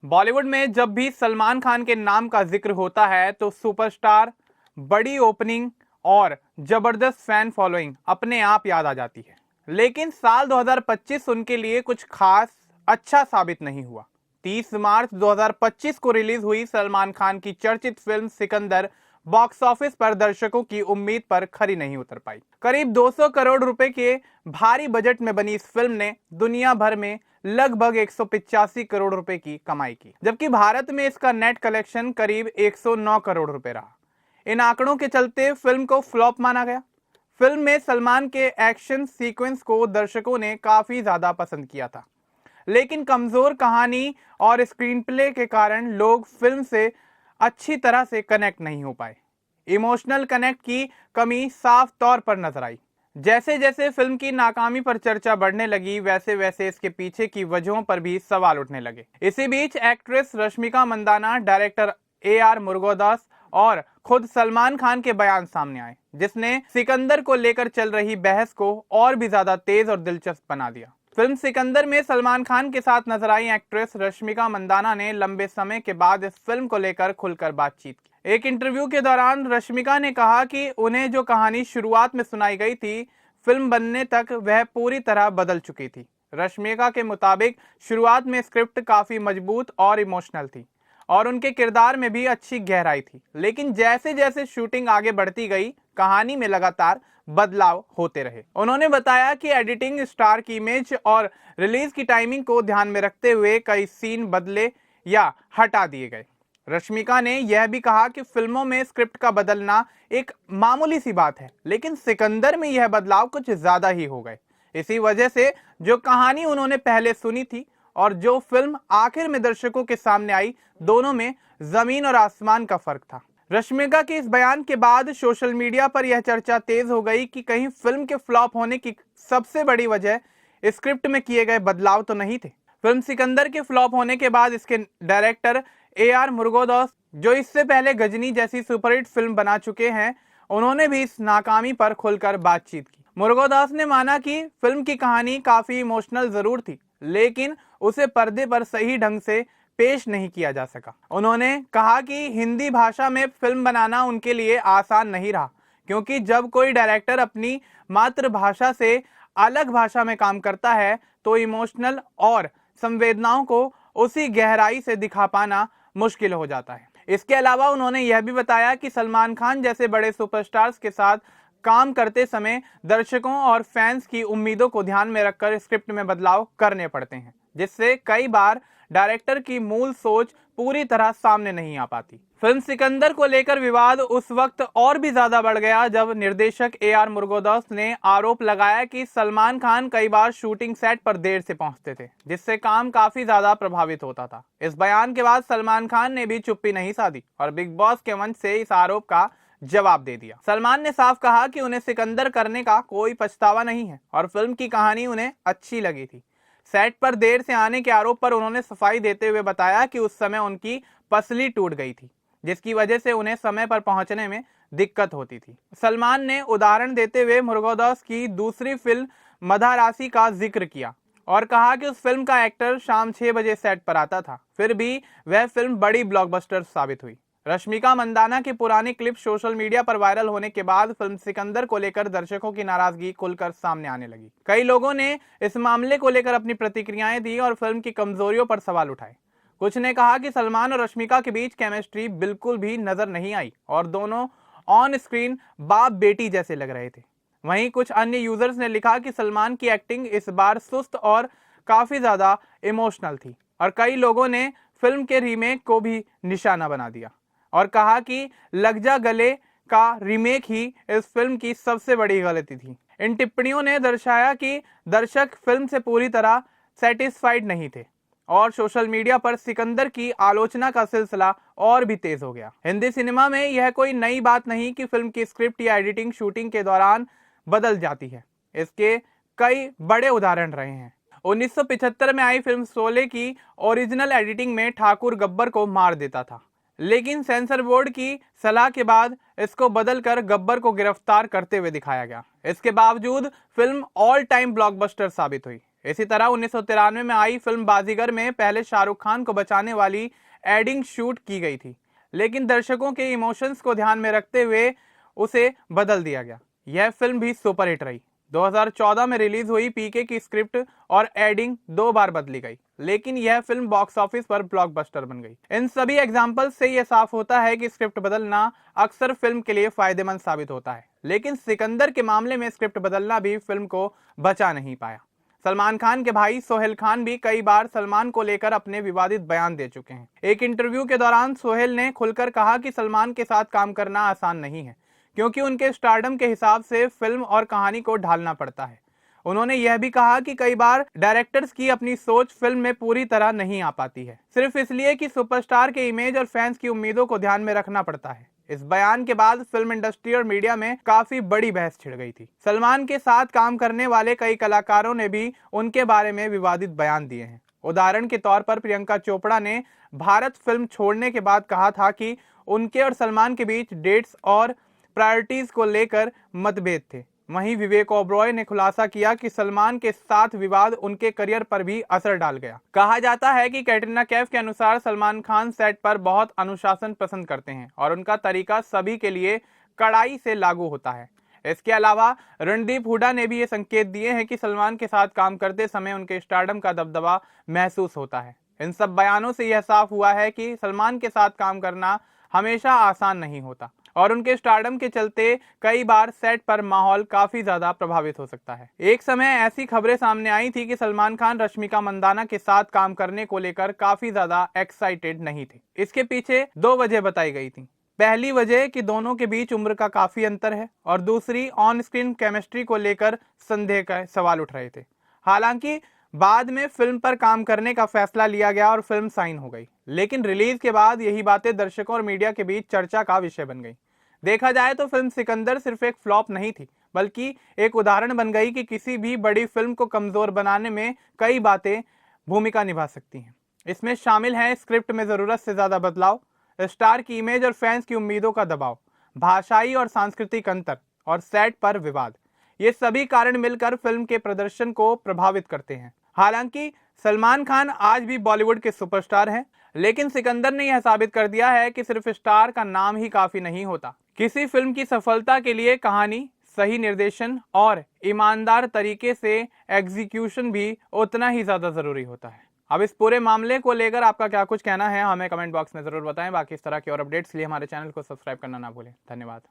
बॉलीवुड में जब भी सलमान खान के नाम का जिक्र होता है तो सुपरस्टार, बड़ी ओपनिंग और जबरदस्त फैन फॉलोइंग अपने आप याद आ जाती है। लेकिन साल 2025 उनके लिए कुछ खास अच्छा साबित नहीं हुआ। 30 मार्च 2025 को रिलीज हुई सलमान खान की चर्चित फिल्म सिकंदर बॉक्स ऑफिस पर दर्शकों की उम्मीद पर खरी नहीं उतर पाई। करीब 200 करोड़ रुपए के भारी बजट में बनी इस फिल्म ने दुनिया भर में लगभग 185 करोड़ रुपए की कमाई की, जबकि भारत में इसका नेट कलेक्शन करीब 109 करोड़ रुपए रहा। इन आंकड़ों के चलते फिल्म को फ्लॉप माना गया। फिल्म में सलमान के एक्शन सीक्वेंस को दर्शकों ने काफी ज्यादा पसंद किया था, लेकिन कमजोर कहानी और स्क्रीन प्ले के कारण लोग फिल्म से अच्छी तरह से कनेक्ट नहीं हो पाए। इमोशनल कनेक्ट की कमी साफ तौर पर नजर आई। जैसे जैसे फिल्म की नाकामी पर चर्चा बढ़ने लगी, वैसे वैसे इसके पीछे की वजहों पर भी सवाल उठने लगे। इसी बीच actress Rashmika Mandanna, director AR Murugadoss और खुद सलमान खान के बयान सामने आए, जिसने सिकंदर को लेकर चल रही बहस को और भी ज्यादा तेज और दिलचस्प बना दिया। फिल्म सिकंदर में सलमान खान के साथ नजर आई एक्ट्रेस रश्मिका मंदाना ने लंबे समय के बाद इस फिल्म को लेकर खुलकर बातचीत की। एक इंटरव्यू के दौरान रश्मिका ने कहा कि उन्हें जो कहानी शुरुआत में सुनाई गई थी, फिल्म बनने तक वह पूरी तरह बदल चुकी थी। रश्मिका के मुताबिक शुरुआत में स्क्रिप्ट काफी मजबूत और इमोशनल थी और उनके किरदार में भी अच्छी गहराई थी, लेकिन जैसे जैसे शूटिंग आगे बढ़ती गई, कहानी में लगातार बदलाव होते रहे। उन्होंने बताया कि एडिटिंग, स्टार की इमेज और रिलीज की टाइमिंग को ध्यान में रखते हुए कई सीन बदले या हटा दिए गए। रश्मिका ने यह भी कहा कि फिल्मों में स्क्रिप्ट का बदलना एक मामूली सी बात है, लेकिन सिकंदर में यह बदलाव कुछ ज्यादा ही हो गए। इसी वजह से जो कहानी उन्होंने पहले सुनी थी और जो फिल्म आखिर में दर्शकों के सामने आई, दोनों में जमीन और आसमान का फर्क था। रश्मिका के इस बयान के बाद सोशल मीडिया पर यह चर्चा तेज हो गई कि कहीं फिल्म के फ्लॉप होने की सबसे बड़ी वजह स्क्रिप्ट में किए गए बदलाव तो नहीं थे। फिल्म सिकंदर के फ्लॉप होने के बाद इसके डायरेक्टर AR मुरुगदास, जो इससे पहले गजनी जैसी सुपरहिट फिल्म बना चुके हैं, उन्होंने भी इस नाकामी पर खुलकर बातचीत की। मुरुगदास ने माना कि फिल्म की कहानी काफी इमोशनल जरूर थी, लेकिन उसे पर्दे पर सही ढंग से पेश नहीं किया जा सका। उन्होंने कहा कि हिंदी भाषा में फिल्म बनाना उनके लिए आसान नहीं रहा, क्योंकि जब कोई डायरेक्टर अपनी मातृभाषा से अलग भाषा में काम करता है तो इमोशनल और संवेदनाओं को उसी गहराई से दिखा पाना मुश्किल हो जाता है। इसके अलावा उन्होंने यह भी बताया कि सलमान खान जैसे बड़े सुपरस्टार्स के साथ काम करते समय दर्शकों और फैंस की उम्मीदों को ध्यान में रखकर स्क्रिप्ट में बदलाव करने पड़ते हैं, जिससे कई बार डायरेक्टर की मूल सोच पूरी तरह सामने नहीं आ पाती। फिल्म सिकंदर को लेकर विवाद उस वक्त और भी ज्यादा बढ़ गया जब निर्देशक AR मुरुगदास ने आरोप लगाया कि सलमान खान कई बार शूटिंग सेट पर देर से पहुंचते थे, जिससे काम काफी ज्यादा प्रभावित होता था। इस बयान के बाद सलमान खान ने भी चुप्पी नहीं साधी और बिग बॉस के मंच से इस आरोप का जवाब दे दिया। सलमान ने साफ कहा कि उन्हें सिकंदर करने का कोई पछतावा नहीं है और फिल्म की कहानी उन्हें अच्छी लगी थी। सेट पर देर से आने के आरोप पर उन्होंने सफाई देते हुए बताया कि उस समय उनकी पसली टूट गई थी, जिसकी वजह से उन्हें समय पर पहुंचने में दिक्कत होती थी। सलमान ने उदाहरण देते हुए मुरुगदास की दूसरी फिल्म मदारासी का जिक्र किया और कहा कि उस फिल्म का एक्टर शाम 6 बजे सेट पर आता था, फिर भी वह फिल्म बड़ी ब्लॉकबस्टर साबित हुई। रश्मिका मंदाना की पुरानी क्लिप सोशल मीडिया पर वायरल होने के बाद फिल्म सिकंदर को लेकर दर्शकों की नाराजगी खुलकर सामने आने लगी। कई लोगों ने इस मामले को लेकर अपनी प्रतिक्रियाएं दी और फिल्म की कमजोरियों पर सवाल उठाए। कुछ ने कहा कि सलमान और रश्मिका के बीच केमिस्ट्री बिल्कुल भी नजर नहीं आई और दोनों ऑन स्क्रीन बाप बेटी जैसे लग रहे थे। वहीं कुछ अन्य यूजर्स ने लिखा कि सलमान की एक्टिंग इस बार सुस्त और काफी ज्यादा इमोशनल थी और कई लोगों ने फिल्म के रीमेक को भी निशाना बना दिया और कहा कि लग जा गले का रीमेक ही इस फिल्म की सबसे बड़ी गलती थी। इन टिप्पणियों ने दर्शाया कि दर्शक फिल्म से पूरी तरह सेटिस्फाइड नहीं थे और सोशल मीडिया पर सिकंदर की आलोचना का सिलसिला और भी तेज हो गया। हिंदी सिनेमा में यह कोई नई बात नहीं कि फिल्म की स्क्रिप्ट या एडिटिंग शूटिंग के दौरान बदल जाती है। इसके कई बड़े उदाहरण रहे हैं। 1975 में आई फिल्म शोले की ओरिजिनल एडिटिंग में ठाकुर गब्बर को मार देता था, लेकिन सेंसर बोर्ड की सलाह के बाद इसको बदलकर गब्बर को गिरफ्तार करते हुए दिखाया गया। इसके बावजूद फिल्म ऑल टाइम ब्लॉकबस्टर साबित हुई। इसी तरह 1993 में आई फिल्म बाजीगर में पहले शाहरुख खान को बचाने वाली एडिंग शूट की गई थी, लेकिन दर्शकों के इमोशंस को ध्यान में रखते हुए उसे बदल दिया गया। यह फिल्म भी सुपरहिट रही। 2014 में रिलीज हुई पीके की स्क्रिप्ट और एडिंग 2 बार बदली गई, लेकिन यह फिल्म बॉक्स ऑफिस पर ब्लॉकबस्टर बन गई। इन सभी एग्जाम्पल से यह साफ होता है कि स्क्रिप्ट बदलना अक्सर फिल्म के लिए फायदेमंद साबित होता है, लेकिन सिकंदर के मामले में स्क्रिप्ट बदलना भी फिल्म को बचा नहीं पाया। सलमान खान के भाई सोहेल खान भी कई बार सलमान को लेकर अपने विवादित बयान दे चुके हैं। एक इंटरव्यू के दौरान सोहेल ने खुलकर कहा कि सलमान के साथ काम करना आसान नहीं है, क्योंकि उनके स्टारडम के हिसाब से फिल्म और कहानी को ढालना पड़ता है। उन्होंने यह भी कहा कि कई बार डायरेक्टर्स की अपनी सोच फिल्म में पूरी तरह नहीं आ पाती है, सिर्फ इसलिए कि सुपरस्टार के इमेज और फैंस की उम्मीदों को ध्यान में रखना पड़ता है। इस बयान के बाद फिल्म इंडस्ट्री और मीडिया में काफी बड़ी बहस छिड़ गई थी। सलमान के साथ काम करने वाले कई कलाकारों ने भी उनके बारे में विवादित बयान दिए हैं। उदाहरण के तौर पर प्रियंका चोपड़ा ने भारत फिल्म छोड़ने के बाद कहा था कि उनके और सलमान के बीच डेट्स और प्रायोरिटीज को लेकर मतभेद थे। वहीं विवेक ओबरॉय ने खुलासा किया कि सलमान के साथ विवाद उनके करियर पर भी असर डाल गया। कहा जाता है कि कैटरीना कैफ के अनुसार सलमान खान सेट पर बहुत अनुशासन पसंद करते हैं और उनका तरीका सभी के लिए कड़ाई से लागू होता है। इसके अलावा रणदीप हुड्डा ने भी ये संकेत दिए हैं कि सलमान के साथ काम करते समय उनके स्टारडम का दबदबा महसूस होता है। इन सब बयानों से यह साफ हुआ है कि सलमान के साथ काम करना हमेशा आसान नहीं होता और उनके स्टारडम के चलते कई बार सेट पर माहौल काफी ज्यादा प्रभावित हो सकता है। एक समय ऐसी खबरें सामने आई थी कि सलमान खान रश्मिका मंदाना के साथ काम करने को लेकर काफी ज्यादा एक्साइटेड नहीं थे। इसके पीछे 2 वजह बताई गई थी। पहली वजह कि दोनों के बीच उम्र का काफी अंतर है और दूसरी ऑन स्क्रीन केमिस्ट्री को लेकर संदेह का सवाल उठ रहे थे। हालांकि बाद में फिल्म पर काम करने का फैसला लिया गया और फिल्म साइन हो गई, लेकिन रिलीज के बाद यही बातें दर्शकों और मीडिया के बीच चर्चा का विषय बन गई। देखा जाए तो फिल्म सिकंदर सिर्फ एक फ्लॉप नहीं थी, बल्कि एक उदाहरण बन गई कि किसी भी बड़ी फिल्म को कमजोर बनाने में कई बातें भूमिका निभा सकती हैं। इसमें शामिल है स्क्रिप्ट में जरूरत से ज्यादा बदलाव, स्टार की इमेज और फैंस की उम्मीदों का दबाव, भाषाई और सांस्कृतिक अंतर और सेट पर विवाद। ये सभी कारण मिलकर फिल्म के प्रदर्शन को प्रभावित करते हैं। हालांकि सलमान खान आज भी बॉलीवुड के सुपरस्टार हैं, लेकिन सिकंदर ने यह साबित कर दिया है कि सिर्फ स्टार का नाम ही काफी नहीं होता। किसी फिल्म की सफलता के लिए कहानी, सही निर्देशन और ईमानदार तरीके से एग्जीक्यूशन भी उतना ही ज्यादा जरूरी होता है। अब इस पूरे मामले को लेकर आपका क्या कुछ कहना है, हमें कमेंट बॉक्स में जरूर बताएं। बाकी इस तरह के और अपडेट्स के लिए हमारे चैनल को सब्सक्राइब करना ना भूलें। धन्यवाद।